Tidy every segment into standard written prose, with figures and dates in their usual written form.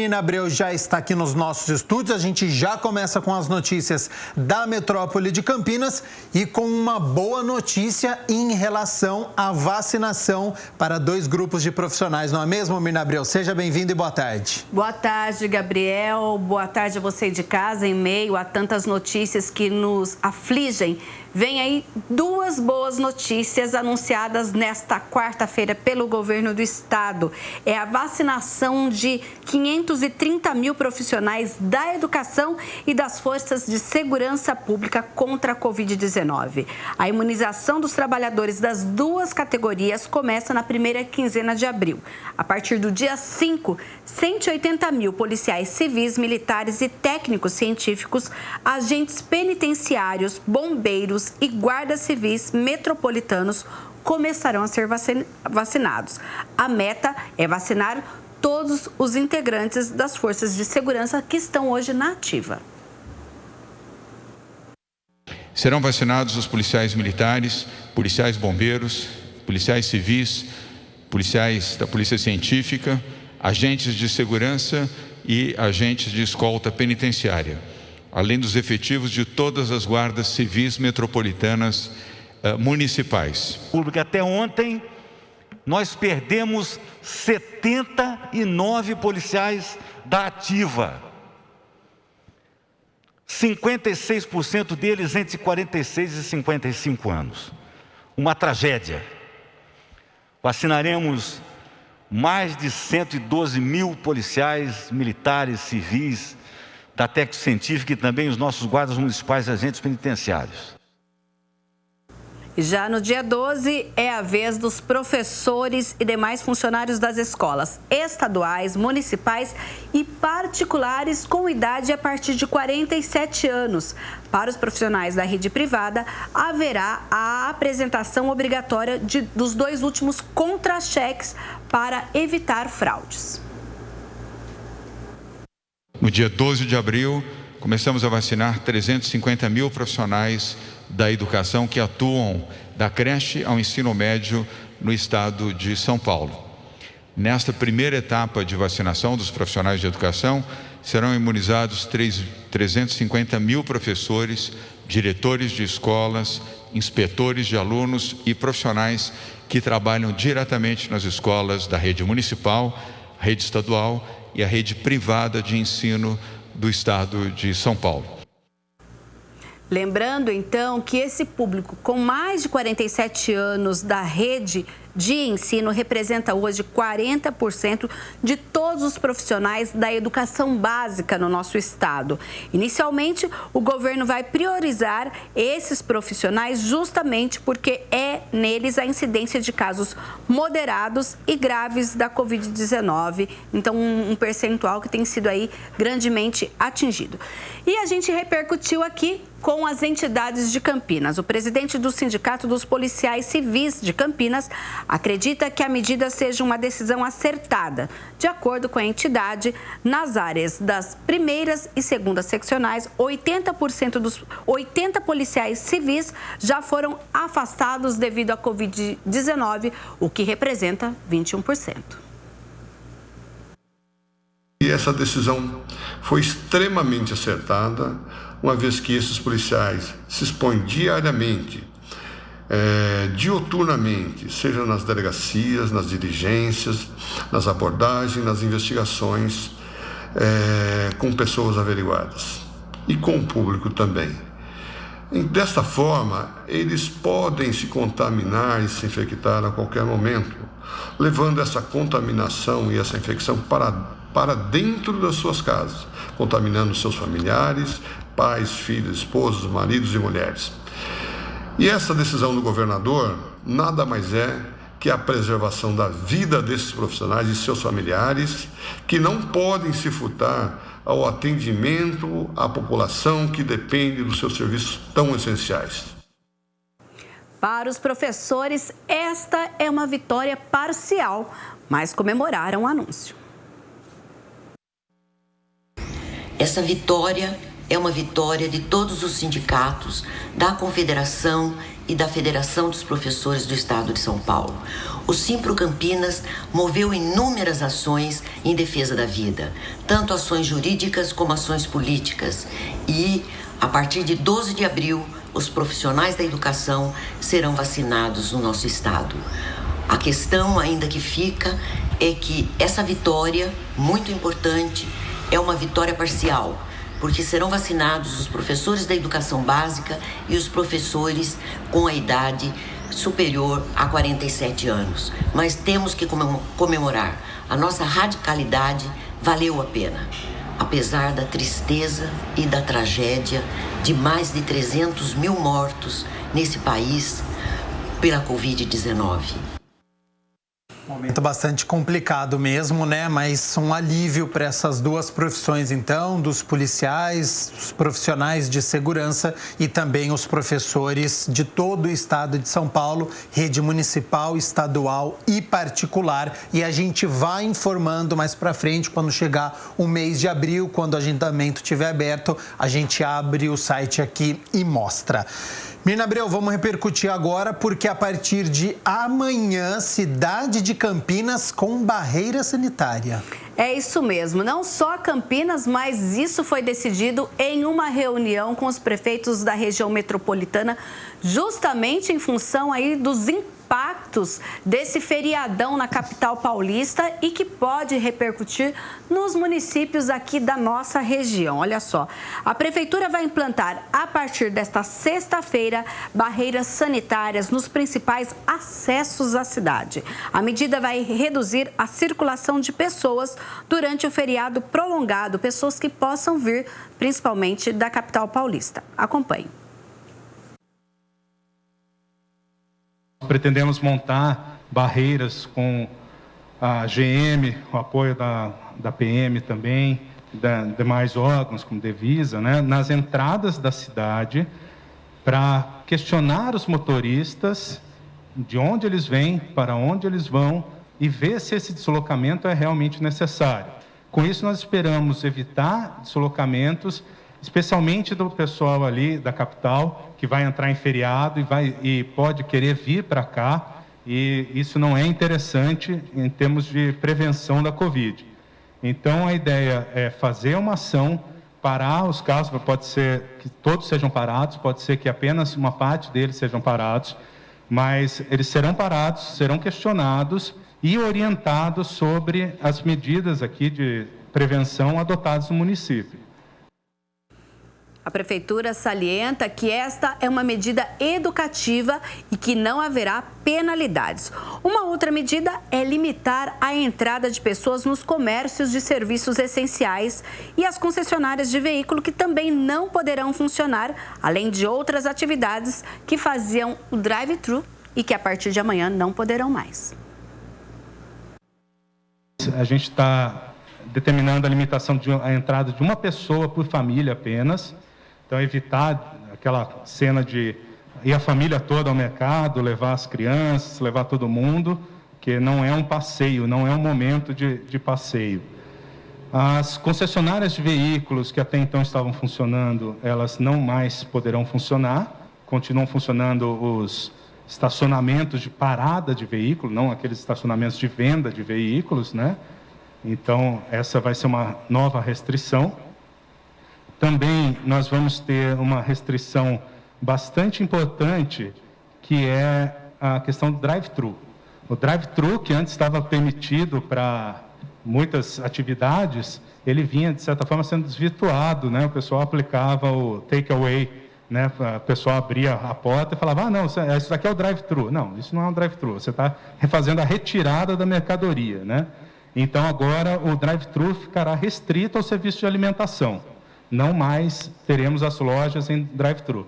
Nina Abreu já está aqui nos nossos estúdios. A gente já começa com as notícias da metrópole de Campinas e com uma boa notícia em relação à vacinação para 2 grupos de profissionais, não é mesmo, Nina Abreu? Seja bem-vindo e boa tarde. Boa tarde, Gabriel. Boa tarde a você de casa, em meio a tantas notícias que nos afligem. Vem aí 2 boas notícias anunciadas nesta quarta-feira pelo governo do estado. É a vacinação de 530 mil profissionais da educação e das forças de segurança pública contra a Covid-19. A imunização dos trabalhadores das 2 categorias começa na primeira quinzena de abril. A partir do dia 5, 180 mil policiais civis, militares e técnicos científicos, agentes penitenciários, bombeiros e guardas civis metropolitanos começarão a ser vacinados. A meta é vacinar todos os integrantes das forças de segurança que estão hoje na ativa. Serão vacinados os policiais militares, policiais bombeiros, policiais civis, policiais da Polícia Científica, agentes de segurança e agentes de escolta penitenciária, além dos efetivos de todas as guardas civis metropolitanas municipais. Até ontem, nós perdemos 79 policiais da ativa. 56% deles entre 46 e 55 anos. Uma tragédia. Vacinaremos mais de 112 mil policiais, militares, civis, da técnica científica e também os nossos guardas municipais e agentes penitenciários. Já no dia 12 é a vez dos professores e demais funcionários das escolas estaduais, municipais e particulares com idade a partir de 47 anos. Para os profissionais da rede privada, haverá a apresentação obrigatória dos 2 últimos contra-cheques para evitar fraudes. No dia 12 de abril, começamos a vacinar 350 mil profissionais da educação que atuam da creche ao ensino médio no estado de São Paulo. Nesta primeira etapa de vacinação dos profissionais de educação, serão imunizados 350 mil professores, diretores de escolas, inspetores de alunos e profissionais que trabalham diretamente nas escolas da rede municipal, rede estadual e a rede privada de ensino do estado de São Paulo. Lembrando, então, que esse público com mais de 47 anos da rede de ensino representa hoje 40% de todos os profissionais da educação básica no nosso estado. Inicialmente, o governo vai priorizar esses profissionais justamente porque é neles a incidência de casos moderados e graves da Covid-19. Então, um percentual que tem sido aí grandemente atingido. E a gente repercutiu aqui com as entidades de Campinas. O presidente do Sindicato dos Policiais Civis de Campinas acredita que a medida seja uma decisão acertada. De acordo com a entidade, nas áreas das primeiras e segundas seccionais, 80% dos 80 policiais civis já foram afastados devido à Covid-19, o que representa 21%. E essa decisão foi extremamente acertada, uma vez que esses policiais se expõem diariamente, diuturnamente, seja nas delegacias, nas diligências, nas abordagens, nas investigações com pessoas averiguadas e com o público também. E desta forma, eles podem se contaminar e se infectar a qualquer momento, levando essa contaminação e essa infecção para dentro das suas casas, contaminando seus familiares, pais, filhos, esposos, maridos e mulheres. E essa decisão do governador nada mais é que a preservação da vida desses profissionais e seus familiares, que não podem se furtar ao atendimento à população que depende dos seus serviços tão essenciais. Para os professores, esta é uma vitória parcial, mas comemoraram o anúncio. Essa vitória é uma vitória de todos os sindicatos, da Confederação e da Federação dos Professores do Estado de São Paulo. O Simpro Campinas moveu inúmeras ações em defesa da vida, tanto ações jurídicas como ações políticas. E, a partir de 12 de abril, os profissionais da educação serão vacinados no nosso estado. A questão ainda que fica é que essa vitória, muito importante, é uma vitória parcial, porque serão vacinados os professores da educação básica e os professores com a idade superior a 47 anos. Mas temos que comemorar. A nossa radicalidade valeu a pena, apesar da tristeza e da tragédia de mais de 300 mil mortos nesse país pela Covid-19. Momento bastante complicado mesmo, né? Mas um alívio para essas duas profissões, então, dos policiais, os profissionais de segurança e também os professores de todo o estado de São Paulo, rede municipal, estadual e particular. E a gente vai informando mais para frente, quando chegar o mês de abril, quando o agendamento estiver aberto, a gente abre o site aqui e mostra. Mirna Abreu, vamos repercutir agora, porque a partir de amanhã, cidade de Campinas com barreira sanitária. É isso mesmo, não só Campinas, mas isso foi decidido em uma reunião com os prefeitos da região metropolitana, justamente em função aí dos impactos desse feriadão na capital paulista e que pode repercutir nos municípios aqui da nossa região. Olha só, a prefeitura vai implantar a partir desta sexta-feira barreiras sanitárias nos principais acessos à cidade. A medida vai reduzir a circulação de pessoas durante o feriado prolongado, pessoas que possam vir principalmente da capital paulista. Acompanhe. Pretendemos montar barreiras com a GM, o apoio da PM também, demais órgãos como Devisa, né, nas entradas da cidade, para questionar os motoristas de onde eles vêm, para onde eles vão e ver se esse deslocamento é realmente necessário. Com isso, nós esperamos evitar deslocamentos, especialmente do pessoal ali da capital, que vai entrar em feriado e pode querer vir para cá, e isso não é interessante em termos de prevenção da Covid. Então, a ideia é fazer uma ação, parar os carros, pode ser que todos sejam parados, pode ser que apenas uma parte deles sejam parados, mas eles serão parados, serão questionados e orientados sobre as medidas aqui de prevenção adotadas no município. A prefeitura salienta que esta é uma medida educativa e que não haverá penalidades. Uma outra medida é limitar a entrada de pessoas nos comércios de serviços essenciais e as concessionárias de veículo, que também não poderão funcionar, além de outras atividades que faziam o drive-thru e que a partir de amanhã não poderão mais. A gente está determinando a limitação de a entrada de uma pessoa por família apenas. Então, evitar aquela cena de ir a família toda ao mercado, levar as crianças, levar todo mundo, que não é um passeio, não é um momento de passeio. As concessionárias de veículos que até então estavam funcionando, elas não mais poderão funcionar, continuam funcionando os estacionamentos de parada de veículo, não aqueles estacionamentos de venda de veículos, né? Então, essa vai ser uma nova restrição. Também nós vamos ter uma restrição bastante importante, que é a questão do drive-thru. O drive-thru, que antes estava permitido para muitas atividades, ele vinha, de certa forma, sendo desvirtuado, né? O pessoal aplicava o take-away, né? O pessoal abria a porta e falava, não, isso daqui é o drive-thru. Não, isso não é um drive-thru, você está fazendo a retirada da mercadoria, né? Então, agora, o drive-thru ficará restrito ao serviço de alimentação. Não mais teremos as lojas em drive-thru.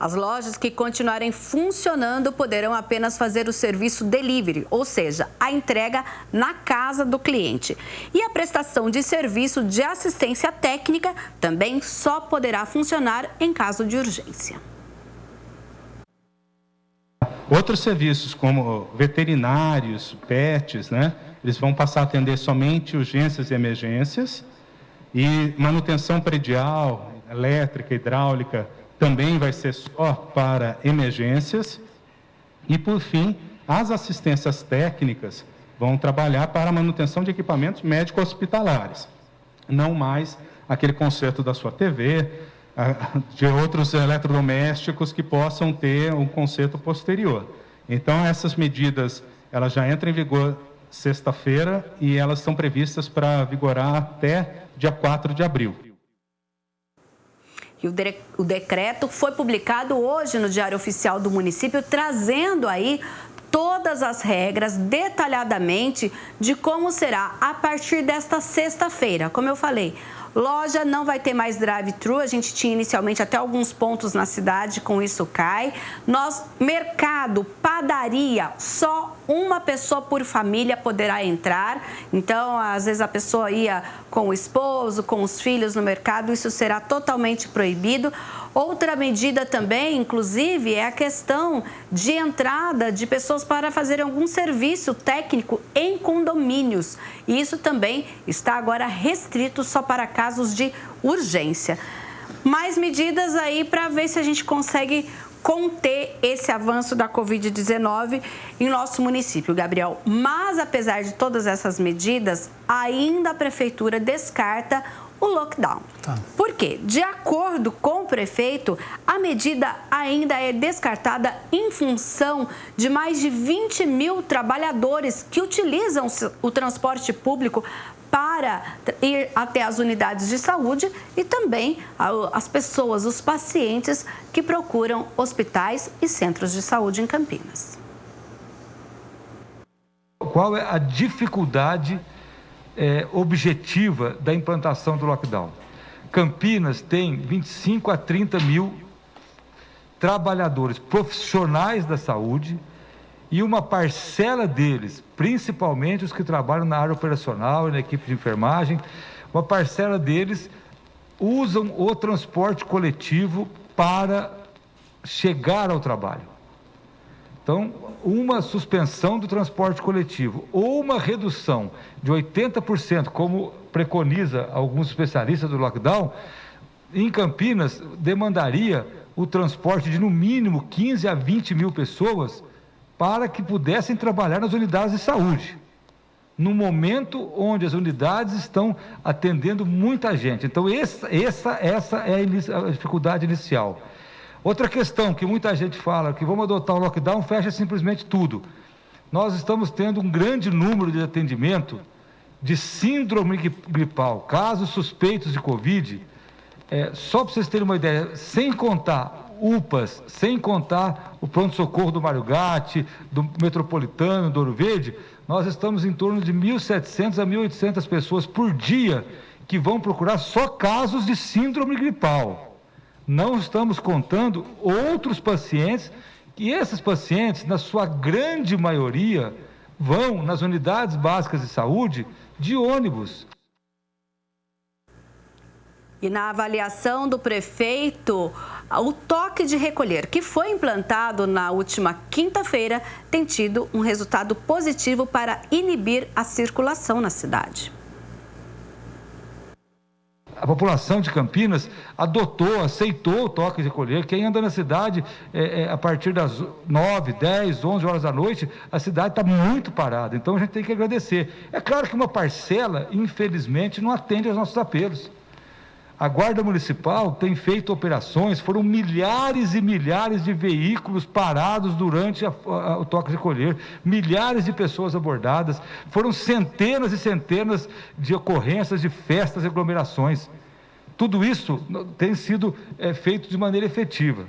As lojas que continuarem funcionando poderão apenas fazer o serviço delivery, ou seja, a entrega na casa do cliente. E a prestação de serviço de assistência técnica também só poderá funcionar em caso de urgência. Outros serviços, como veterinários, pets, né? Eles vão passar a atender somente urgências e emergências. E manutenção predial, elétrica, hidráulica, também vai ser só para emergências. E, por fim, as assistências técnicas vão trabalhar para a manutenção de equipamentos médico-hospitalares, não mais aquele conserto da sua TV, de outros eletrodomésticos que possam ter um conserto posterior. Então, essas medidas, elas já entram em vigor sexta-feira e elas são previstas para vigorar até dia 4 de abril. E o decreto foi publicado hoje no Diário Oficial do município, trazendo aí todas as regras detalhadamente de como será a partir desta sexta-feira. Como eu falei, loja não vai ter mais drive-thru, a gente tinha inicialmente até alguns pontos na cidade, com isso cai. Mercado, padaria, só uma pessoa por família poderá entrar. Então, às vezes a pessoa ia com o esposo, com os filhos no mercado, isso será totalmente proibido. Outra medida também, inclusive, é a questão de entrada de pessoas para fazerem algum serviço técnico em condomínios. E isso também está agora restrito só para casos de urgência. Mais medidas aí para ver se a gente consegue conter esse avanço da Covid-19 em nosso município, Gabriel. Mas, apesar de todas essas medidas, ainda a Prefeitura descarta o lockdown. Por quê? De acordo com o prefeito, a medida ainda é descartada em função de mais de 20 mil trabalhadores que utilizam o transporte público para ir até as unidades de saúde e também as pessoas, os pacientes que procuram hospitais e centros de saúde em Campinas. Qual é a dificuldade objetiva da implantação do lockdown? Campinas tem 25 a 30 mil trabalhadores profissionais da saúde e uma parcela deles, principalmente os que trabalham na área operacional e na equipe de enfermagem, uma parcela deles usam o transporte coletivo para chegar ao trabalho. Então, uma suspensão do transporte coletivo ou uma redução de 80%, como preconiza alguns especialistas do lockdown, em Campinas demandaria o transporte de no mínimo 15 a 20 mil pessoas para que pudessem trabalhar nas unidades de saúde, no momento onde as unidades estão atendendo muita gente. Então, essa é a dificuldade inicial. Outra questão que muita gente fala, que vamos adotar o lockdown, fecha simplesmente tudo. Nós estamos tendo um grande número de atendimento de síndrome gripal, casos suspeitos de Covid, só para vocês terem uma ideia, sem contar UPAs, sem contar o pronto-socorro do Mário Gatti, do Metropolitano, do Ouro Verde, nós estamos em torno de 1.700 a 1.800 pessoas por dia que vão procurar só casos de síndrome gripal. Não estamos contando outros pacientes, que esses pacientes, na sua grande maioria, vão nas unidades básicas de saúde de ônibus. E na avaliação do prefeito, o toque de recolher, que foi implantado na última quinta-feira, tem tido um resultado positivo para inibir a circulação na cidade. A população de Campinas aceitou o toque de recolher. Quem anda na cidade a partir das 9, 10, 11 horas da noite, a cidade está muito parada. Então a gente tem que agradecer. É claro que uma parcela, infelizmente, não atende aos nossos apelos. A Guarda Municipal tem feito operações, foram milhares e milhares de veículos parados durante o toque de recolher, milhares de pessoas abordadas, foram centenas e centenas de ocorrências de festas e aglomerações. Tudo isso tem sido feito de maneira efetiva.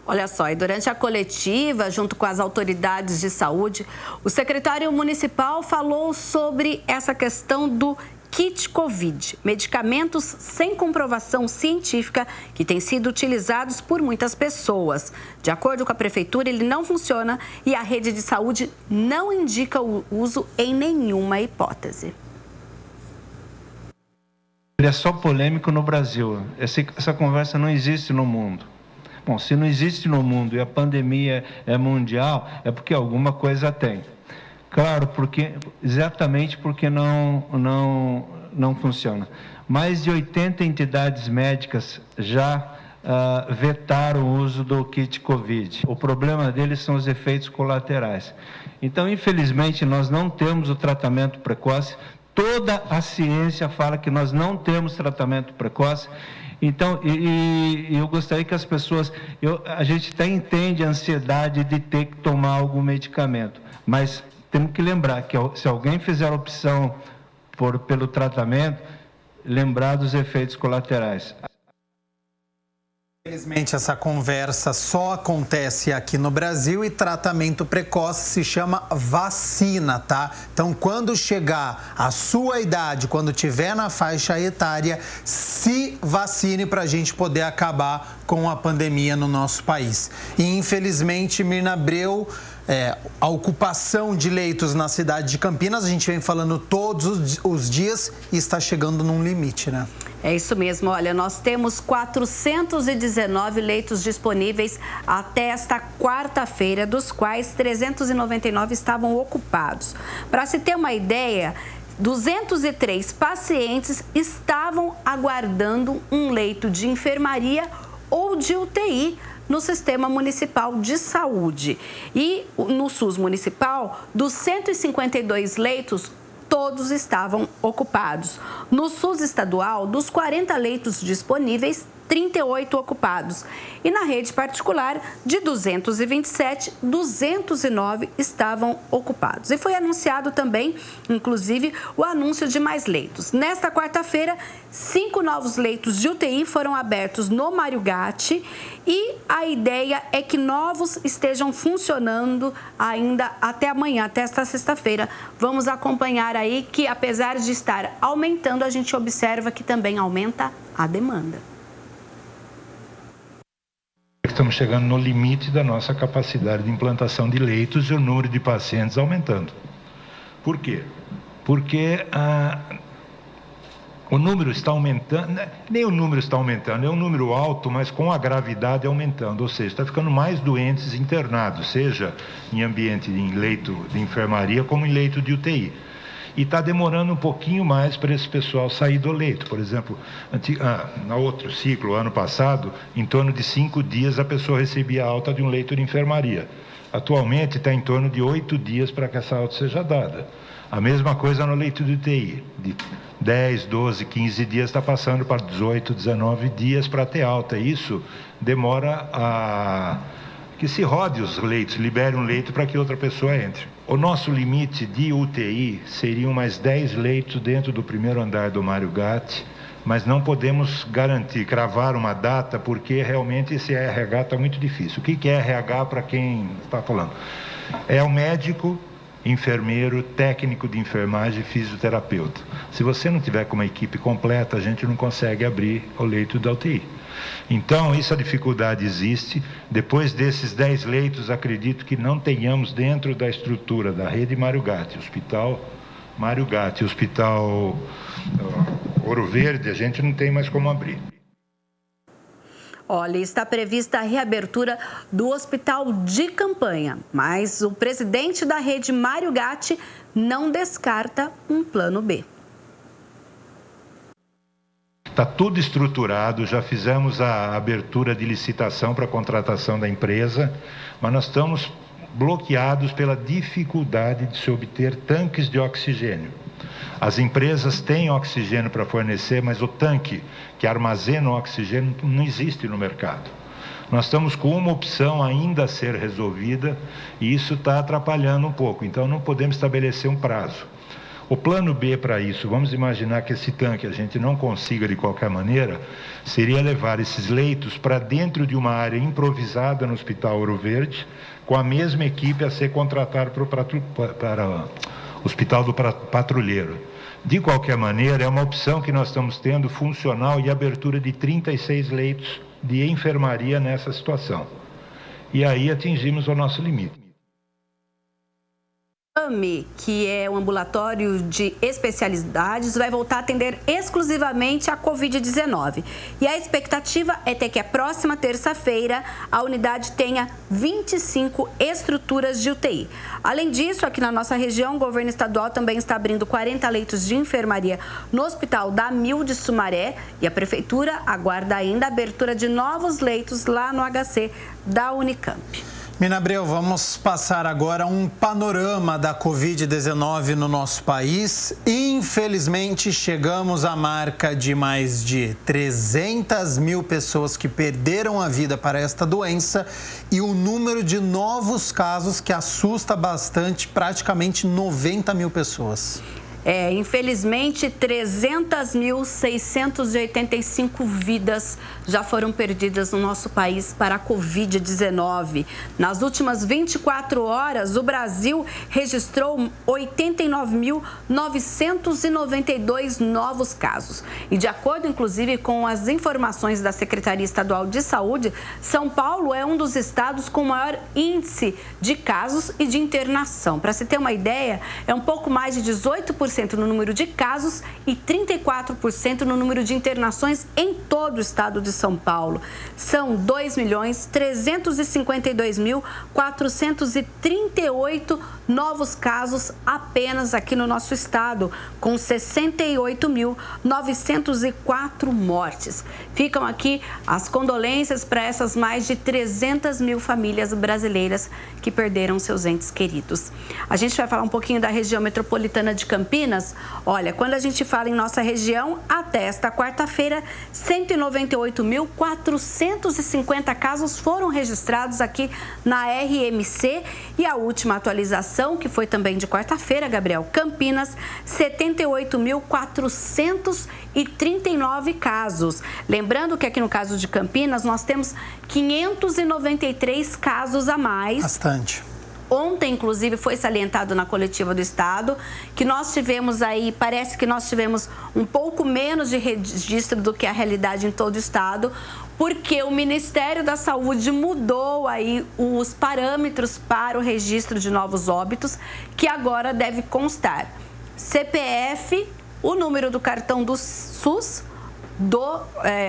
Olha só, e durante a coletiva, junto com as autoridades de saúde, o secretário municipal falou sobre essa questão do kit Covid, medicamentos sem comprovação científica que têm sido utilizados por muitas pessoas. De acordo com a prefeitura, ele não funciona e a rede de saúde não indica o uso em nenhuma hipótese. Ele é só polêmico no Brasil. Essa conversa não existe no mundo. Bom, se não existe no mundo e a pandemia é mundial, é porque alguma coisa tem. Claro, exatamente porque não não funciona. Mais de 80 entidades médicas já vetaram o uso do kit Covid. O problema deles são os efeitos colaterais. Então, infelizmente, nós não temos o tratamento precoce. Toda a ciência fala que nós não temos tratamento precoce. Então, eu gostaria que as pessoas... a gente até entende a ansiedade de ter que tomar algum medicamento, mas temos que lembrar que se alguém fizer a opção pelo tratamento, lembrar dos efeitos colaterais. Infelizmente, essa conversa só acontece aqui no Brasil e tratamento precoce se chama vacina, tá? Então, quando chegar a sua idade, quando tiver na faixa etária, se vacine para a gente poder acabar com a pandemia no nosso país. E, infelizmente, Mirna Abreu, a ocupação de leitos na cidade de Campinas, a gente vem falando todos os dias e está chegando num limite, né? É isso mesmo. Olha, nós temos 419 leitos disponíveis até esta quarta-feira, dos quais 399 estavam ocupados. Para se ter uma ideia, 203 pacientes estavam aguardando um leito de enfermaria ou de UTI no Sistema Municipal de Saúde. E no SUS Municipal, dos 152 leitos, todos estavam ocupados. No SUS estadual, dos 40 leitos disponíveis, 38 ocupados. E na rede particular, de 227, 209 estavam ocupados. E foi anunciado também, inclusive, o anúncio de mais leitos. Nesta quarta-feira, 5 novos leitos de UTI foram abertos no Mário Gatti e a ideia é que novos estejam funcionando ainda até amanhã, até esta sexta-feira. Vamos acompanhar aí que, apesar de estar aumentando, a gente observa que também aumenta a demanda. Estamos chegando no limite da nossa capacidade de implantação de leitos e o número de pacientes aumentando. Por quê? Porque o número está aumentando, nem o número está aumentando, é um número alto, mas com a gravidade aumentando, ou seja, está ficando mais doentes internados, seja em ambiente, em leito de enfermaria, como em leito de UTI. E está demorando um pouquinho mais para esse pessoal sair do leito. Por exemplo, no outro ciclo, ano passado, em torno de 5 dias a pessoa recebia alta de um leito de enfermaria. Atualmente está em torno de 8 dias para que essa alta seja dada. A mesma coisa no leito de UTI. De 10, 12, 15 dias está passando para 18, 19 dias para ter alta. Isso demora que se rode os leitos, libere um leito para que outra pessoa entre. O nosso limite de UTI seriam mais 10 leitos dentro do primeiro andar do Mário Gatti, mas não podemos garantir, cravar uma data, porque realmente esse RH está muito difícil. O que é RH para quem está falando? É o médico, enfermeiro, técnico de enfermagem e fisioterapeuta. Se você não tiver com uma equipe completa, a gente não consegue abrir o leito da UTI. Então, essa dificuldade existe. Depois desses 10 leitos, acredito que não tenhamos dentro da estrutura da rede Mário Gatti, Hospital Mário Gatti, Hospital Ouro Verde, a gente não tem mais como abrir. Olha, está prevista a reabertura do hospital de campanha, mas o presidente da rede Mário Gatti não descarta um plano B. Está tudo estruturado, já fizemos a abertura de licitação para a contratação da empresa, mas nós estamos bloqueados pela dificuldade de se obter tanques de oxigênio. As empresas têm oxigênio para fornecer, mas o tanque que armazena o oxigênio não existe no mercado. Nós estamos com uma opção ainda a ser resolvida e isso está atrapalhando um pouco, então não podemos estabelecer um prazo. O plano B para isso, vamos imaginar que esse tanque a gente não consiga de qualquer maneira, seria levar esses leitos para dentro de uma área improvisada no Hospital Ouro Verde, com a mesma equipe a ser contratada para o Hospital do Patrulheiro. De qualquer maneira, é uma opção que nós estamos tendo funcional e abertura de 36 leitos de enfermaria nessa situação. E aí atingimos o nosso limite. AME, que é um ambulatório de especialidades, vai voltar a atender exclusivamente a Covid-19. E a expectativa é ter que a próxima terça-feira a unidade tenha 25 estruturas de UTI. Além disso, aqui na nossa região, o governo estadual também está abrindo 40 leitos de enfermaria no Hospital da Mil de Sumaré e a Prefeitura aguarda ainda a abertura de novos leitos lá no HC da Unicamp. Mina Abreu, vamos passar agora um panorama da Covid-19 no nosso país. Infelizmente, chegamos à marca de mais de 300 mil pessoas que perderam a vida para esta doença e o número de novos casos que assusta bastante, praticamente 90 mil pessoas. Infelizmente, 300.685 vidas já foram perdidas no nosso país para a Covid-19. Nas últimas 24 horas, o Brasil registrou 89.992 novos casos. E de acordo, inclusive, com as informações da Secretaria Estadual de Saúde, São Paulo é um dos estados com maior índice de casos e de internação. Para se ter uma ideia, é um pouco mais de 18% no número de casos e 34% no número de internações em todo o estado de São Paulo. São 2.352.438 novos casos apenas aqui no nosso estado, com 68.904 mortes. Ficam aqui as condolências para essas mais de 300 mil famílias brasileiras que perderam seus entes queridos. A gente vai falar um pouquinho da região metropolitana de Campinas. Olha, quando a gente fala em nossa região, até esta quarta-feira, 198.450 casos foram registrados aqui na RMC e a última atualização, que foi também de quarta-feira, Gabriel, Campinas, 78.439 casos. Lembrando que aqui no caso de Campinas, nós temos 593 casos a mais. Bastante. Ontem, inclusive, foi salientado na coletiva do Estado que nós tivemos aí, parece que nós tivemos um pouco menos de registro do que a realidade em todo o Estado, porque o Ministério da Saúde mudou aí os parâmetros para o registro de novos óbitos, que agora deve constar CPF, o número do cartão do SUS, do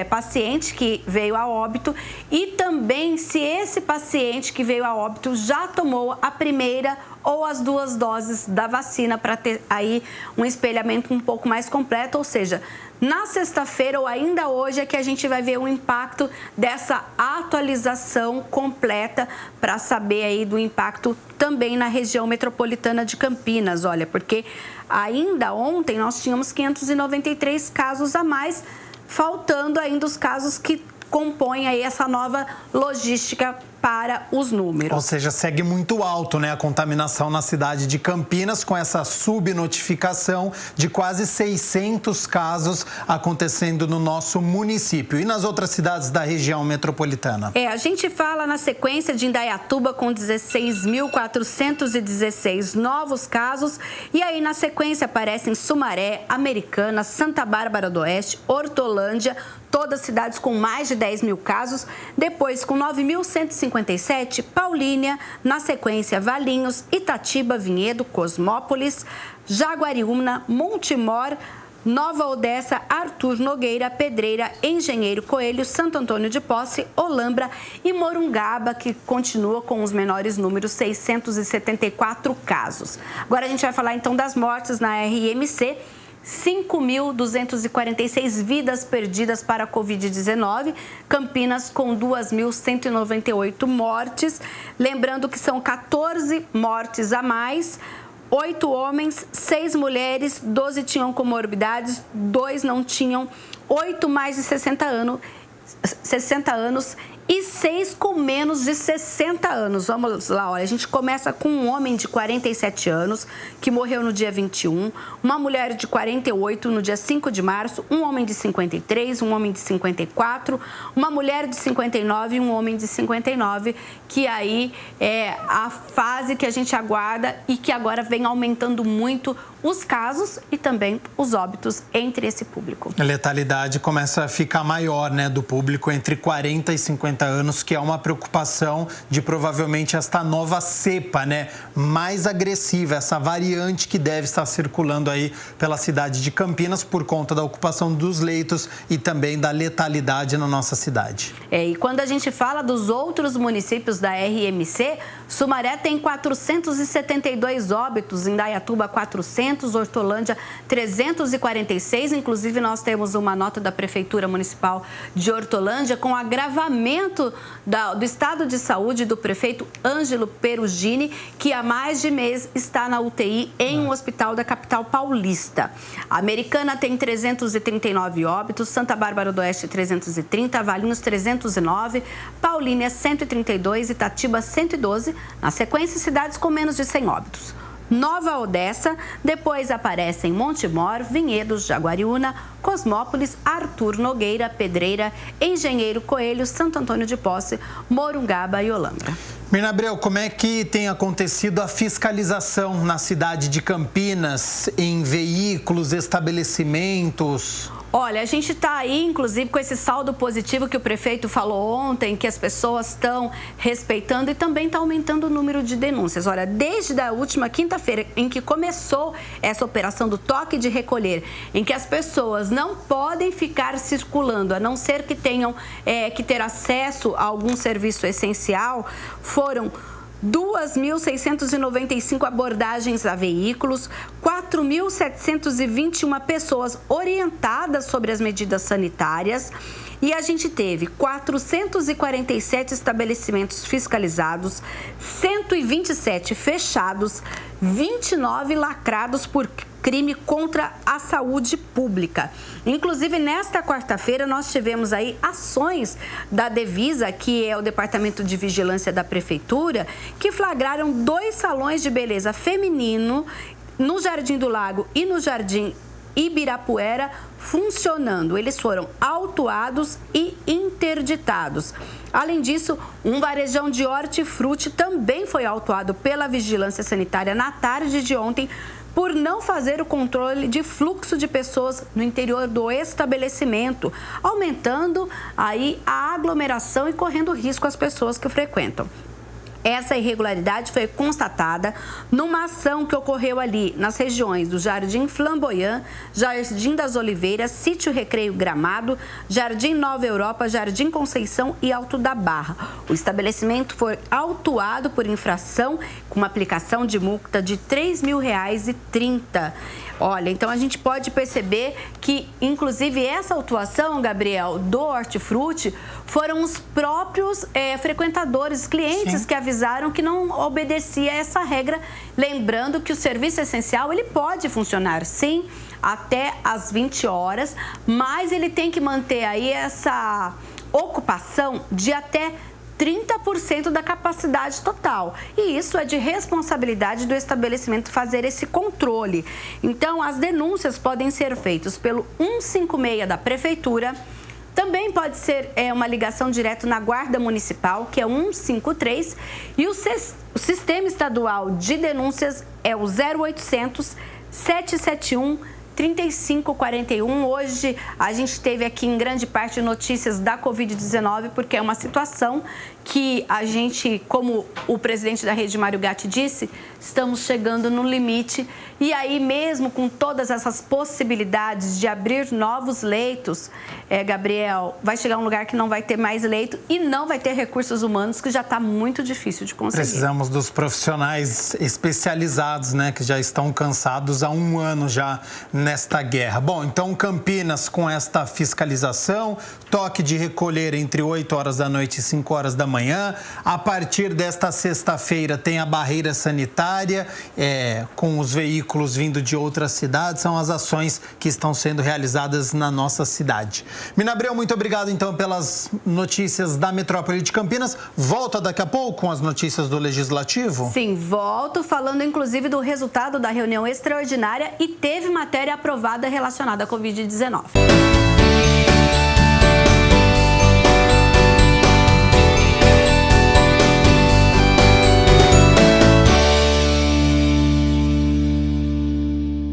paciente que veio a óbito e também se esse paciente que veio a óbito já tomou a primeira ou as 2 doses da vacina para ter aí um espelhamento um pouco mais completo, ou seja, na sexta-feira ou ainda hoje é que a gente vai ver o impacto dessa atualização completa para saber aí do impacto também na região metropolitana de Campinas, olha, porque ainda ontem nós tínhamos 593 casos a mais, faltando ainda os casos que compõem aí essa nova logística para os números. Ou seja, segue muito alto, né, a contaminação na cidade de Campinas, com essa subnotificação de quase 600 casos acontecendo no nosso município. E nas outras cidades da região metropolitana? A gente fala na sequência de Indaiatuba com 16.416 novos casos. E aí na sequência aparecem Sumaré, Americana, Santa Bárbara do Oeste, Hortolândia, todas cidades com mais de 10 mil casos. Depois, com 9.157, Paulínia, na sequência Valinhos, Itatiba, Vinhedo, Cosmópolis, Jaguariúna, Montemor, Nova Odessa, Arthur Nogueira, Pedreira, Engenheiro Coelho, Santo Antônio de Posse, Olambra e Morungaba, que continua com os menores números, 674 casos. Agora a gente vai falar então das mortes na RMC. 5.246 vidas perdidas para a Covid-19, Campinas com 2.198 mortes. Lembrando que são 14 mortes a mais, 8 homens, 6 mulheres, 12 tinham comorbidades, 2 não tinham, 8 mais de 60 anos e 6 com menos de 60 anos. Vamos lá, olha, a gente começa com um homem de 47 anos, que morreu no dia 21, uma mulher de 48 no dia 5 de março, um homem de 53, um homem de 54, uma mulher de 59 e um homem de 59, que aí é a fase que a gente aguarda e que agora vem aumentando muito os casos e também os óbitos entre esse público. A letalidade começa a ficar maior, né, do público entre 40 e 59 50 anos, que é uma preocupação de provavelmente esta nova cepa, né, mais agressiva, essa variante que deve estar circulando aí pela cidade de Campinas por conta da ocupação dos leitos e também da letalidade na nossa cidade. E quando a gente fala dos outros municípios da RMC, Sumaré tem 472 óbitos, Indaiatuba 400, Hortolândia 346, inclusive nós temos uma nota da Prefeitura Municipal de Hortolândia com agravamento do estado de saúde do prefeito Ângelo Perugini, que há mais de mês está na UTI em um hospital da capital paulista. A Americana tem 339 óbitos, Santa Bárbara do Oeste 330, Valinhos 309, Paulínia 132, Itatiba 112, na sequência cidades com menos de 100 óbitos. Nova Odessa, depois aparecem Montemor, Vinhedos, Jaguariúna, Cosmópolis, Arthur Nogueira, Pedreira, Engenheiro Coelho, Santo Antônio de Posse, Morungaba e Olambra. Mirna Abreu, como é que tem acontecido a fiscalização na cidade de Campinas, em veículos, estabelecimentos? Olha, a gente está aí, inclusive, com esse saldo positivo que o prefeito falou ontem, que as pessoas estão respeitando e também está aumentando o número de denúncias. Olha, desde a última quinta-feira, em que começou essa operação do toque de recolher, em que as pessoas não podem ficar circulando, a não ser que tenham que ter acesso a algum serviço essencial, foram 2.695 abordagens a veículos, 4.721 pessoas orientadas sobre as medidas sanitárias e a gente teve 447 estabelecimentos fiscalizados, 127 fechados, 29 lacrados por crime contra a saúde pública. Inclusive, nesta quarta-feira, nós tivemos aí ações da Devisa, que é o Departamento de Vigilância da Prefeitura, que flagraram 2 salões de beleza feminino no Jardim do Lago e no Jardim Ibirapuera funcionando. Eles foram autuados e interditados. Além disso, um varejão de hortifruti também foi autuado pela Vigilância Sanitária na tarde de ontem por não fazer o controle de fluxo de pessoas no interior do estabelecimento, aumentando aí a aglomeração e correndo risco às pessoas que o frequentam. Essa irregularidade foi constatada numa ação que ocorreu ali nas regiões do Jardim Flamboyant, Jardim das Oliveiras, Sítio Recreio Gramado, Jardim Nova Europa, Jardim Conceição e Alto da Barra. O estabelecimento foi autuado por infração com uma aplicação de multa de R$ 3.030. Olha, então a gente pode perceber que, inclusive, essa autuação, Gabriel, do hortifruti, foram os próprios frequentadores, clientes, que avisaram que não obedecia a essa regra. Lembrando que o serviço essencial, ele pode funcionar, sim, até às 20 horas, mas ele tem que manter aí essa ocupação de até 30% da capacidade total. E isso é de responsabilidade do estabelecimento fazer esse controle. Então, as denúncias podem ser feitas pelo 156 da Prefeitura. Também pode ser uma ligação direto na Guarda Municipal, que é o 153. E o Sistema Estadual de Denúncias é o 0800 771 3541. Hoje a gente teve aqui em grande parte notícias da Covid-19, porque é uma situação que a gente, como o presidente da rede, Mário Gatti, disse, estamos chegando no limite. E aí, mesmo com todas essas possibilidades de abrir novos leitos, Gabriel, vai chegar um lugar que não vai ter mais leito e não vai ter recursos humanos, que já está muito difícil de conseguir. Precisamos dos profissionais especializados, né, que já estão cansados há 1 ano já nesta guerra. Bom, então Campinas com esta fiscalização, toque de recolher entre 8 horas da noite e 5 horas da manhã. A partir desta sexta-feira tem a barreira sanitária com os veículos vindo de outras cidades. São as ações que estão sendo realizadas na nossa cidade. Mirna Abreu, muito obrigado então pelas notícias da metrópole de Campinas. Volta daqui a pouco com as notícias do Legislativo? Sim, volto falando inclusive do resultado da reunião extraordinária e teve matéria aprovada relacionada à Covid-19.